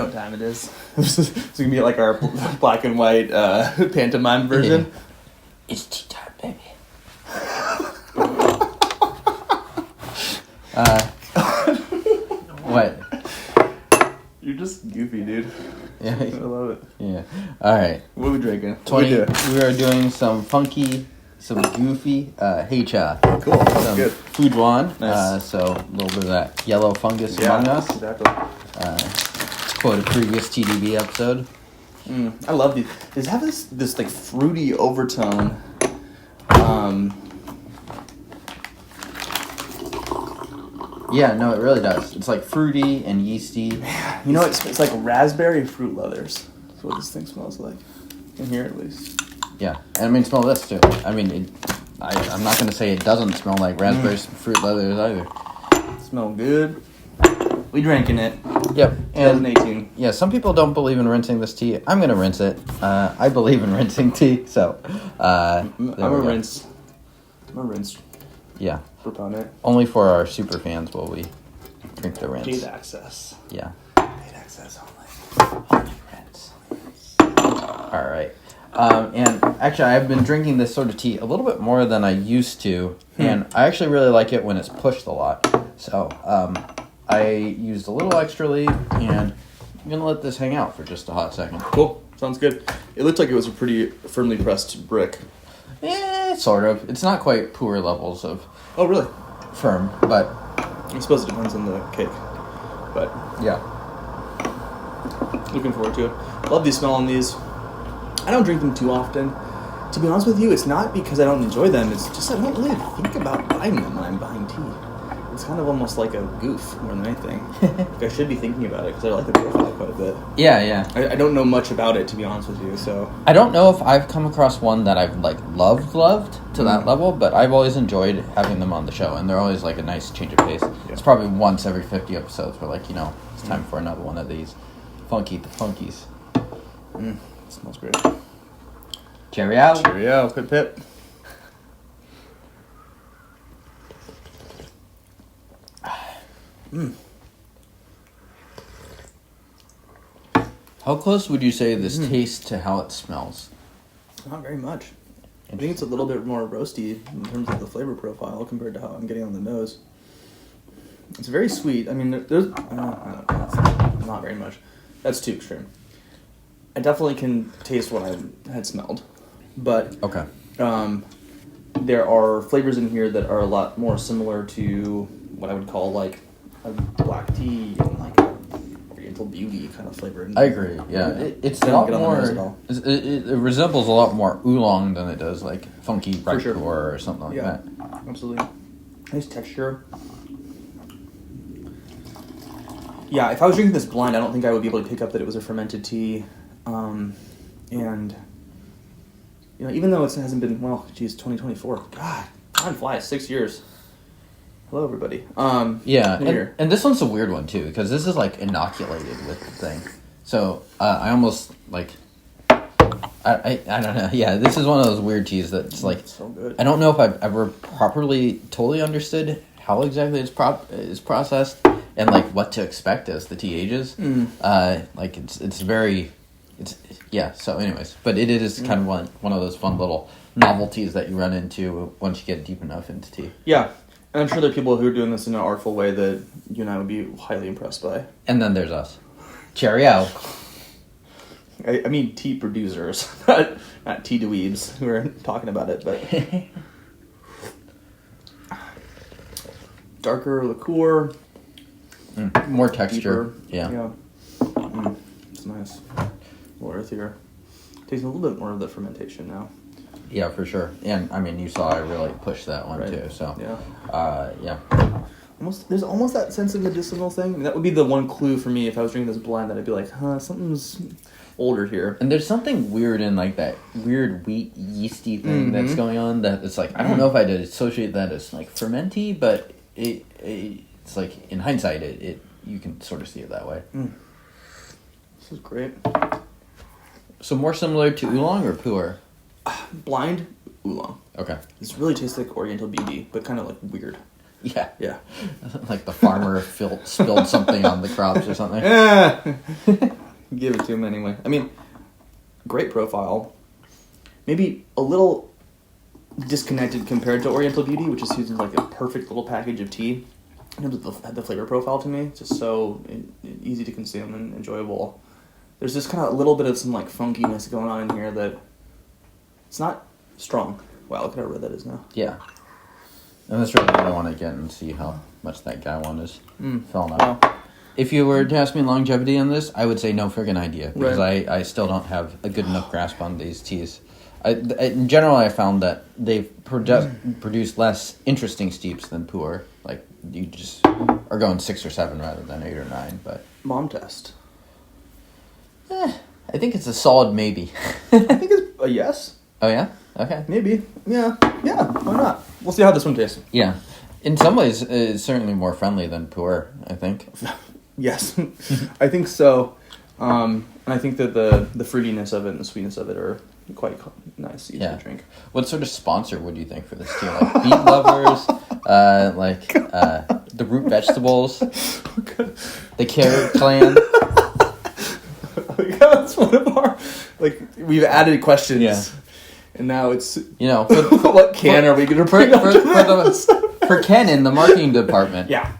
know what time it is. It's gonna be like our black and white pantomime version. Yeah. It's tea time, baby. What? You're just goofy, dude. Yeah, I love it. Yeah. All right. What are we drinking? 20. We are doing some funky, some goofy Heicha. Cool. That's Some good. Fuzhuan. Nice. So a little bit of that yellow fungus among us. Exactly. To quote a previous TDB episode. I love these. These have this like fruity overtone. Yeah, no, it really does. It's like fruity and yeasty. You know, it's like raspberry fruit leathers. That's what this thing smells like. In here, at least. Yeah, and I mean, smell this too. I mean, I'm not going to say it doesn't smell like raspberry fruit leathers either. Smell good. We drinking it. Yep. And 2018. yeah, some people don't believe in rinsing this tea. I'm going to rinse it. I believe in rinsing tea, so. I'm a rinse. Yeah. Proponent. Only for our super fans will we drink the rinse. Paid access. Yeah. Paid access only. Only rinse. All right. And actually, I've been drinking this sort of tea a little bit more than I used to, and I actually really like it when it's pushed a lot. So I used a little extra leaf, and I'm going to let this hang out for just a hot second. Cool. Sounds good. It looked like it was a pretty firmly pressed brick. Sort of. It's not quite poor levels of Oh, really? firm, but I suppose it depends on the cake. But yeah. looking forward to it. Love the smell on these. I don't drink them too often. To be honest with you, it's not because I don't enjoy them. It's just I don't really think about buying them when I'm buying tea. It's kind of almost like a goof more than anything. Like I should be thinking about it because I like the profile quite a bit. Yeah. I don't know much about it, to be honest with you, so... I don't know if I've come across one that I've like loved to that level, but I've always enjoyed having them on the show, and they're always like a nice change of pace. Yeah. It's probably once every 50 episodes where like, it's time for another one of these. Funky the Funkies. It smells great. Cheerio. Cheerio. Quick pip. How close would you say this tastes to how it smells? Not very much. I think it's a little bit more roasty in terms of the flavor profile compared to how I'm getting on the nose. It's very sweet. I mean, there's... not very much. That's too extreme. I definitely can taste what I had smelled. But... Okay. There are flavors in here that are a lot more similar to what I would call like a black tea and like a Oriental beauty kind of flavor. I agree. Yeah, it's a lot more. It resembles a lot more oolong than it does like funky ripe or something like that. Absolutely. Nice texture. Yeah, if I was drinking this blind, I don't think I would be able to pick up that it was a fermented tea, and. Even though it hasn't been, 2024. God, time flies, 6 years. Hello, everybody. And this one's a weird one, too, because this is, like, inoculated with the thing. So, I almost, like, I don't know. Yeah, this is one of those weird teas that's, like, so good. I don't know if I've ever properly, totally understood how exactly it's processed and, like, what to expect as the tea ages. Like, it's very... so anyways, but it is kind of one of those fun little novelties that you run into once you get deep enough into tea. Yeah, and I'm sure there are people who are doing this in an artful way that you and I would be highly impressed by. And then there's us. Cheerio. I mean tea producers, not tea dweebs who are talking about it, but... Darker liqueur. More texture. Deeper. Yeah. It's nice. More earthier. Tasting a little bit more of the fermentation now. Yeah, for sure. And I mean, you saw I really pushed that one too. So yeah. There's almost that sense of medicinal thing. I mean, that would be the one clue for me if I was drinking this blend that I'd be like, something's older here. And there's something weird in like that weird wheat yeasty thing that's going on. That it's like I don't know if I'd associate that as like fermenty, but it's like in hindsight, it you can sort of see it that way. This is great. So more similar to oolong or pu'er? Blind oolong. Okay. This really tastes like Oriental beauty, but kind of like weird. Yeah. Yeah. Like the farmer spilled something on the crops or something. Give it to him anyway. I mean, great profile. Maybe a little disconnected compared to Oriental Beauty, which is using like a perfect little package of tea. In terms of the flavor profile to me, it's just so easy to consume and enjoyable. There's just kind of a little bit of some like funkiness going on in here that it's not strong. Wow, look at how red that is now. Yeah. And that's really what I want to get and see how much that guy one is filling up. Wow. If you were to ask me longevity on this, I would say no friggin' idea. Because Right. I still don't have a good enough grasp on these teas. In general, I found that they've produced less interesting steeps than Pu'er. Like, you just are going 6 or 7 rather than 8 or 9. But Mom test. I think it's a solid maybe. I think it's a yes. Oh, yeah? Okay. Maybe. Yeah. Why not? We'll see how this one tastes. Yeah. In some ways, it's certainly more friendly than Pu'er, I think. Yes, I think so. And I think that the fruitiness of it and the sweetness of it are quite nice to drink. What sort of sponsor would you think for this tea? Like beet lovers, the root vegetables, the carrot clan. That's one of our we've added questions. Yeah. And now it's what can are we going to bring up for Ken in the marketing department? Yeah.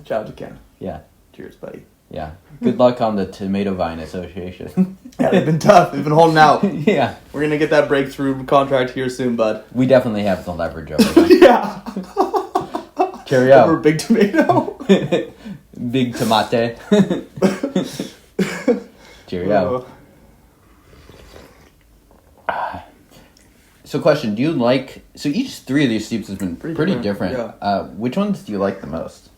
Shout out to Ken. Yeah. Cheers, buddy. Yeah. Good luck on the Tomato Vine Association. Yeah, they've been tough. They've been holding out. Yeah. We're going to get that breakthrough contract here soon, bud. We definitely have the leverage over them. Yeah. Cheerio. Over Big Tomato. Big tomate. Cheerio. So question, do you like... So each 3 of these steeps has been pretty different. Yeah. Which ones do you like the most?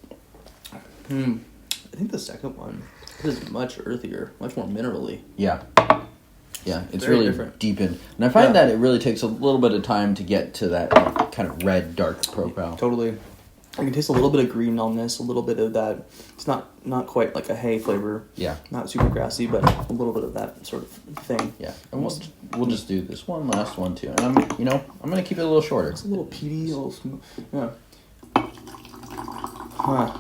I think the second one is much earthier, much more minerally. Yeah. Yeah, it's Very really different. deepened. And I find that it really takes a little bit of time to get to that kind of red, dark profile. Totally. I can taste a little bit of green on this, a little bit of that. It's not quite like a hay flavor. Yeah. Not super grassy, but a little bit of that sort of thing. Yeah. And we'll just do this one last one too. And I'm going to keep it a little shorter. It's a little peaty, a little smooth. Yeah. Huh.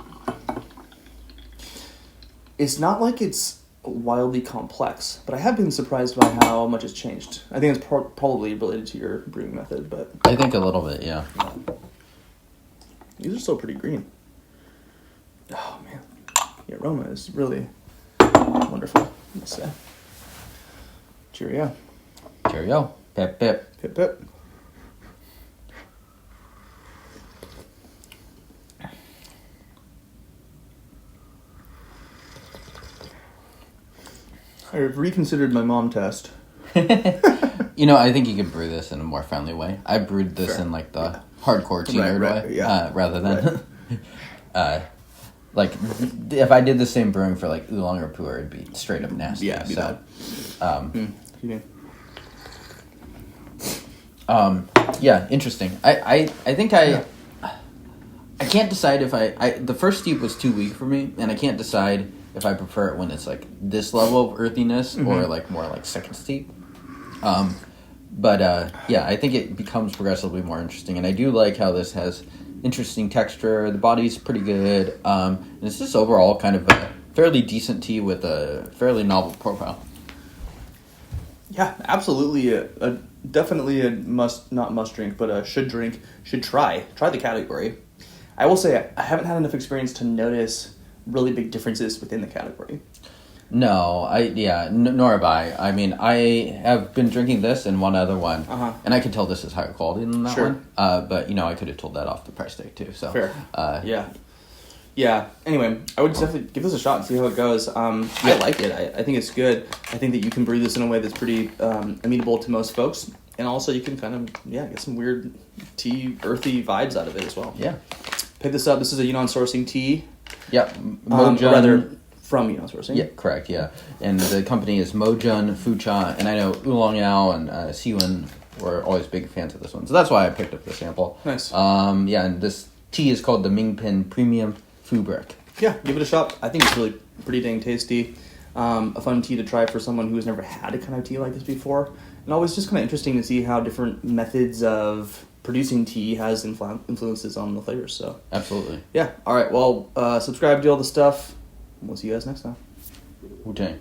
It's not like it's wildly complex, but I have been surprised by how much it's changed. I think it's probably related to your brewing method, but I think a little bit, yeah. These are still pretty green. Oh, man. The aroma is really wonderful, let's say. Cheerio. Cheerio. Pip, pip. Pip, pip. I've reconsidered my mom test. I think you could brew this in a more friendly way. I brewed this in like the hardcore tea nerd way, rather than like if I did the same brewing for like oolong or pu'er, it'd be straight up nasty. Yeah, it'd be bad. Yeah, interesting. I think I can't decide if the first steep was too weak for me, and I can't decide if I prefer it when it's like this level of earthiness or like more like second steep. But I think it becomes progressively more interesting, and I do like how this has interesting texture. The body's pretty good, and it's just overall kind of a fairly decent tea with a fairly novel profile. Yeah, absolutely. Definitely a not must drink, but a should drink, should try the category. I will say I haven't had enough experience to notice really big differences within the category. No, nor have I. I mean, I have been drinking this and one other one, and I could tell this is higher quality than that one. But I could have told that off the price tag too. So fair. Yeah. Anyway, I would definitely give this a shot and see how it goes. I like it. I think it's good. I think that you can brew this in a way that's pretty amenable to most folks, and also you can kind of get some weird tea, earthy vibes out of it as well. Yeah. Pick this up. This is a Yunnan Sourcing tea. Yeah. Mojun. From Yunnan Sourcing. Yeah, correct, yeah. And the company is Mojun, Fucha, and I know Oolong Yao and Siwen were always big fans of this one. So that's why I picked up the sample. Nice. And this tea is called the Mingpin Premium Fu Brick. Yeah, give it a shot. I think it's really pretty dang tasty. A fun tea to try for someone who has never had a kind of tea like this before. And always just kind of interesting to see how different methods of producing tea has influences on the flavors. So Absolutely. yeah. All right. Well, subscribe, do all the stuff. We'll see you guys next time. Wu-Tang.